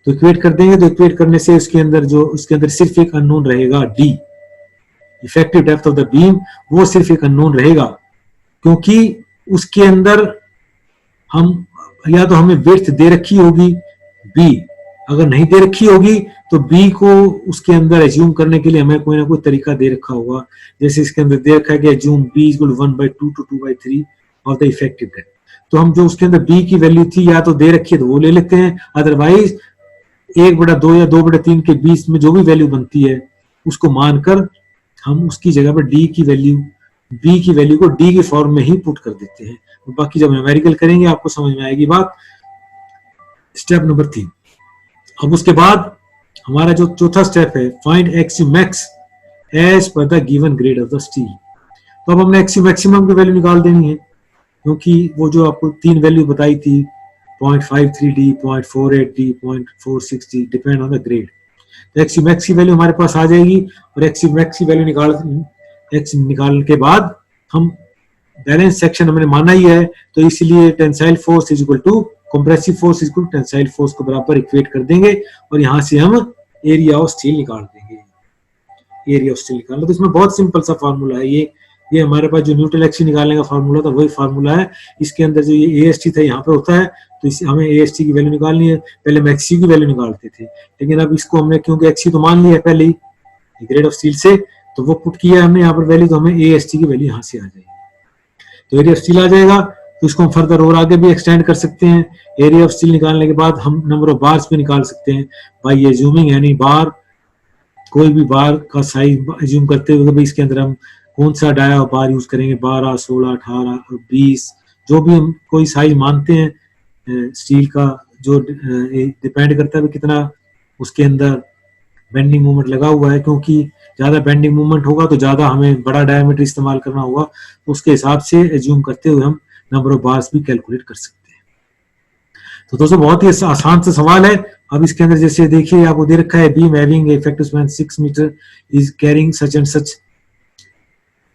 तो इक्वेट कर देंगे, तो इक्वेट करने से उसके अंदर सिर्फ एक अननोन रहेगा D, effective depth of the beam, वो सिर्फ एक अननोन रहेगा, क्योंकि उसके अंदर हम या तो हमें विड्थ दे रखी होगी बी, अगर नहीं दे रखी होगी तो बी को उसके अंदर एज्यूम करने के लिए हमें कोई ना कोई तरीका दे रखा होगा। जैसे इसके अंदर दे रखा है कि assume B equal 1/2 to 2/3 of the effective depth. तो हम जो उसके अंदर बी की वैल्यू थी या तो दे रखी है तो वो ले लेते हैं, अदरवाइज 1/2 या 2/3 के बीच में जो भी वैल्यू बनती है उसको मानकर हम उसकी जगह पर डी की वैल्यू, बी की वैल्यू को डी के फॉर्म में ही पुट कर देते हैं। बाकी जब न्यूमेरिकल करेंगे आपको समझ में आएगी बात। Step number 3। अब उसके बाद हमारा जो चौथा स्टेप है, find x max as per the given grade of the steel. तो अब हमने एक्स मैक्सिमम की वैल्यू निकाल देनी है, क्योंकि वो जो आपको 3 वैल्यू बताई थी 0.53D, 0.48D, 0.46D, depend on the grade. तो एक्स मैक्स की वैल्यू हमारे पास आ जाएगी, और एक्स मैक्स की वैल्यू निकालने के बाद हम बैलेंस सेक्शन हमने माना ही है, तो इसलिए tensile force is equal to compressive force is equal to tensile force को बराबर इक्वेट कर देंगे, और यहां से हम एरिया ऑफ स्टील निकाल देंगे। एरिया ऑफ स्टील निकालना तो इसमें बहुत सिंपल सा फार्मूला है। ये हमारे पास जो न्यूटन एक्सी निकालने का फार्मूला था वही फार्मूला है। इसके अंदर जो ये एएसटी था यहाँ पे होता है, तो हमें एएसटी की वैल्यू निकालनी है। पहले हम एक्सी की वैल्यू निकालते थे, लेकिन अब इसको हमने क्योंकि एक्सी तो मान लिया है पहले ही ग्रेड ऑफ स्टील से, तो वो पुट किया हमने यहाँ पर वैल्यू, तो हमें एएसटी की वैल्यू यहाँ से आ जाएगी। तो एरिया ऑफ स्टील आ जाएगा, तो इसको हम फर्दर और आगे भी एक्सटेंड कर सकते हैं। एरिया ऑफ स्टील निकालने के बाद हम नंबर ऑफ बार्स भी निकाल सकते हैं बाय एज्यूमिंग एनी बार, कोई भी बार का साइज एज्यूम करते हुए भाई इसके अंदर हम कौन सा डाया बार यूज करेंगे, 12, 16, 18 और 20, जो भी हम कोई साइज मानते हैं स्टील का, जो डिपेंड करता है कितना उसके अंदर बेंडिंग मूवमेंट लगा हुआ है। क्योंकि ज्यादा बेंडिंग मूवमेंट होगा तो ज्यादा हमें बड़ा डायमीटर इस्तेमाल करना होगा, तो उसके हिसाब से एज्यूम करते हुए हम नंबर ऑफ बार्स भी कैलकुलेट कर सकते हैं। तो दोस्तों बहुत ही आसान सा सवाल है। अब इसके अंदर जैसे देखिए आपको दे रखा है beam having effective span 6 meter is carrying such and such,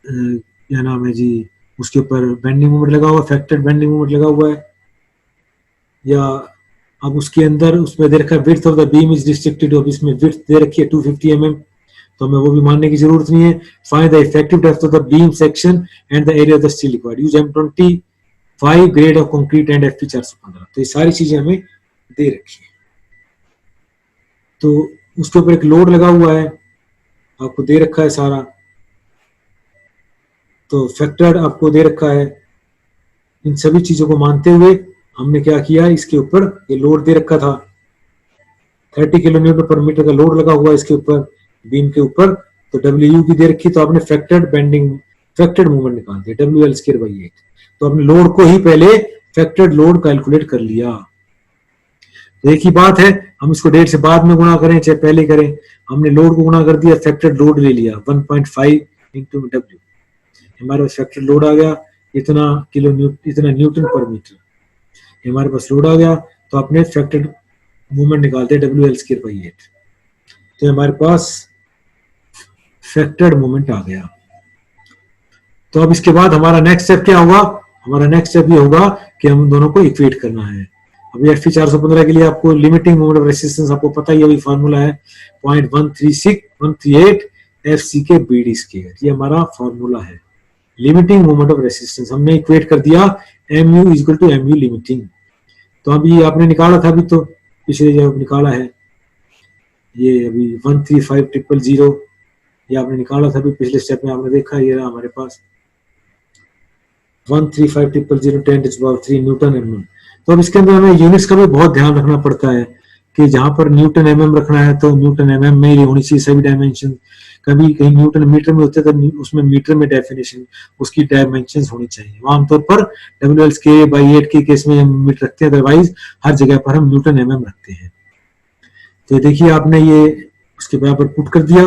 क्या नाम है जी, उसके ऊपर बेंडिंग मोमेंट लगा हुआ, फैक्टर्ड बेंडिंग मोमेंट लगा हुआ है। या अब उसके अंदर उसमें दे रखा है width of the beam is restricted, अब इसमें विड्थ दे रखी है 250 mm, तो हमें वो भी मानने की जरूरत नहीं है। Find the effective depth of the beam section and the area of the steel required, use M25 grade of concrete and FP 415। तो ये सारी चीजें हमें दे रखी है। तो उसके ऊपर एक लोड लगा हुआ है, आपको दे रखा है सारा, तो फैक्टर आपको दे रखा है। इन सभी चीजों को मानते हुए हमने क्या किया, इसके ऊपर ये लोड दे रखा था 30 किलोमीटर पर मीटर का लोड लगा हुआ है इसके ऊपर, बीम के ऊपर, तो डब्ल्यू की दे रखी, तो आपने फैक्टर्ड मूवमेंट निकाल दिया WL²/8। तो आपने लोड को ही पहले फैक्टर्ड लोड कैलकुलेट कर लिया। तो एक ही बात है, हम इसको 1.5 से बाद में गुणा करें चाहे पहले करें, हमने लोड को गुणा कर दिया, फैक्टर्ड लोड ले लिया 1.5 इंटू W, हमारे पास फैक्टर्ड लोड आ गया इतना न्यूटन पर मीटर, हमारे पास लोड आ गया। तो आपने फैक्टर्ड मूवमेंट निकालते WL²/8, तो हमारे पास फैक्टर्ड मूवमेंट आ गया। तो अब इसके बाद हमारा नेक्स्ट स्टेप क्या होगा, हमारा नेक्स्ट स्टेप ये होगा कि हम दोनों को इक्वेट करना है। अभी FP 415 के लिए आपको लिमिटिंग मोमेंट ऑफ रेसिस्टेंस आपको पता ही है, फार्मूला है 0.138 FC के BD², ये हमारा फार्मूला है लिमिटिंग मोमेंट ऑफ रेसिस्टेंस। हमने इक्वेट कर दिया MU equal to MU limiting. तो अभी आपने निकाला था, अभी तो पिछले जब निकाला है ये अभी 135,000, ये आपने निकाला था अभी पिछले स्टेप में, आपने देखा ये रहा हमारे पास 135,000 10⁻³ न्यूटन mm। तो अब इसके अंदर हमें यूनिट्स का भी बहुत ध्यान रखना पड़ता है कि जहां पर न्यूटन mm रखना है तो न्यूटन mm में ही होनी चाहिए सभी डायमेंशन। कभी कहीं न्यूटन मीटर में होते तो उसमें मीटर में डेफिनेशन उसकी डायमेंशन होनी चाहिए। आमतौर पर WL²/8 के केस में हम मीटर रखते हैं, अदरवाइज हर जगह पर हम न्यूटन mm रखते हैं। तो देखिए आपने ये उसके बराबर पुट कर दिया,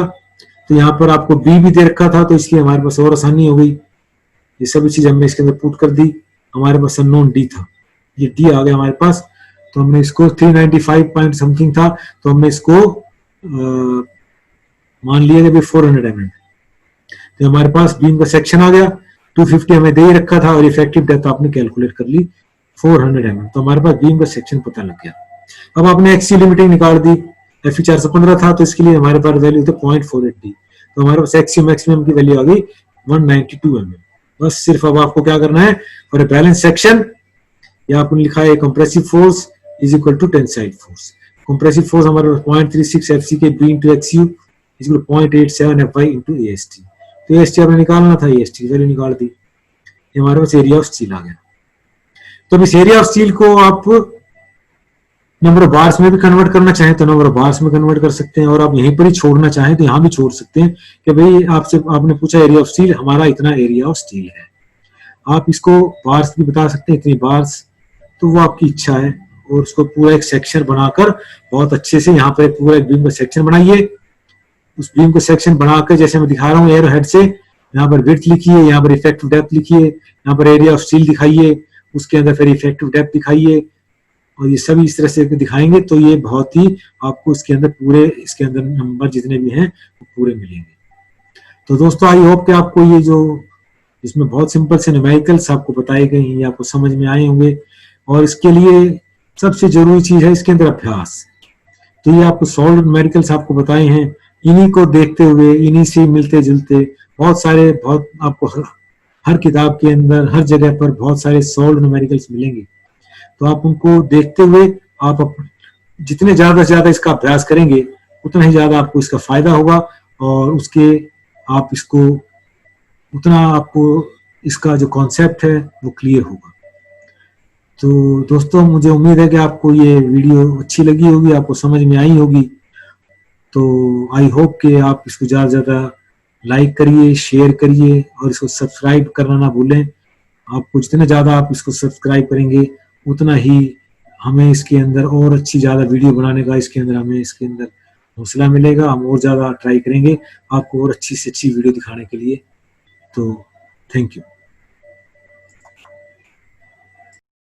तो यहाँ पर आपको बी भी दे रखा था, तो इसलिए हमारे पास और आसानी हो गई। ये सभी चीज हमने इसके अंदर पुट कर दी। हमारे पास अननोन डी था, ये डी आ गया हमारे पास, तो हमने इसको 395 पॉइंट समथिंग था, तो हमने इसको मान लिया कि 400 mm। तो हमारे पास बीम का सेक्शन आ गया, 250 हमें दे ही रखा था, और इफेक्टिव डेप्थ आपने कैलकुलेट कर ली 400 mm। तो हमारे पास बीम का सेक्शन पता लग गया। अब आपने एक्सी लिमिटिंग निकाल दी, एफ 415 था, तो इसके लिए हमारे पास वैल्यू था 0.48 डी, तो हमारे पास एक्सी मैक्सिमम की वैल्यू आ गई 192 mm। बस सिर्फ अब आपको क्या करना है, फॉर ए बैलेंस सेक्शन, या आपने लिखा है compressive force is equal to tensile force. Compressive force हमारे पास 0.36 f c k b into x u is equal 0.87 f y into a s t. तो ए एस टी आपने निकालना था, ए एस टी की वैल्यू निकाल दी, ये हमारे पास एरिया ऑफ स्टील आ गया। तो इस एरिया ऑफ स्टील को आप नंबर ऑफ बार्स में भी कन्वर्ट करना चाहें तो नंबर ऑफ बार्स में कन्वर्ट कर सकते हैं, और आप यहीं पर ही छोड़ना चाहें तो यहाँ भी छोड़ सकते हैं कि भाई आपने पूछा एरिया ऑफ स्टील, हमारा इतना एरिया ऑफ स्टील है। आप इसको बार्स भी बता सकते हैं, इतनी बार्स, तो वो आपकी इच्छा है। और उसको पूरा एक सेक्शन बनाकर बहुत अच्छे से यहाँ पर पूरा एक बीम का सेक्शन बनाइए। उस बीम का सेक्शन बनाकर जैसे मैं दिखा रहा हूँ एरो हेड से, यहाँ पर विड्थ लिखिए, यहाँ पर इफेक्टिव डेप्थ लिखिए, यहाँ पर एरिया ऑफ स्टील दिखाइए, उसके अंदर फिर इफेक्टिव डेप्थ दिखाइए, और ये सभी इस तरह से दिखाएंगे तो ये बहुत ही आपको इसके अंदर पूरे इसके अंदर नंबर जितने भी हैं वो पूरे मिलेंगे। तो दोस्तों आई होप कि आपको ये जो इसमें बहुत सिंपल से न्यूमेरिकल्स आपको बताए गए हैं ये आपको समझ में आए होंगे। और इसके लिए सबसे जरूरी चीज है इसके अंदर अभ्यास। तो ये आपको सॉल्व न्यूमेरिकल्स आपको बताए हैं, इन्हीं को देखते हुए, इन्हीं से मिलते जुलते बहुत आपको हर किताब के अंदर हर जगह पर बहुत सारे सॉल्व न्यूमेरिकल्स मिलेंगे। तो आप उनको देखते हुए आप जितने ज्यादा से ज्यादा इसका अभ्यास करेंगे उतना ही ज्यादा आपको इसका फायदा होगा, और उसके आप इसको उतना आपको इसका जो कॉन्सेप्ट है वो क्लियर होगा। तो दोस्तों मुझे उम्मीद है कि आपको ये वीडियो अच्छी लगी होगी, आपको समझ में आई होगी। तो आई होप कि आप इसको ज्यादा से ज्यादा लाइक करिए, शेयर करिए, और इसको सब्सक्राइब करना ना भूलें। आपको जितना ज्यादा आप इसको सब्सक्राइब करेंगे उतना ही हमें इसके अंदर और अच्छी ज्यादा वीडियो बनाने का हमें इसके अंदर हौसला मिलेगा। हम और ज्यादा ट्राई करेंगे आपको और अच्छी से अच्छी वीडियो दिखाने के लिए। तो थैंक यू।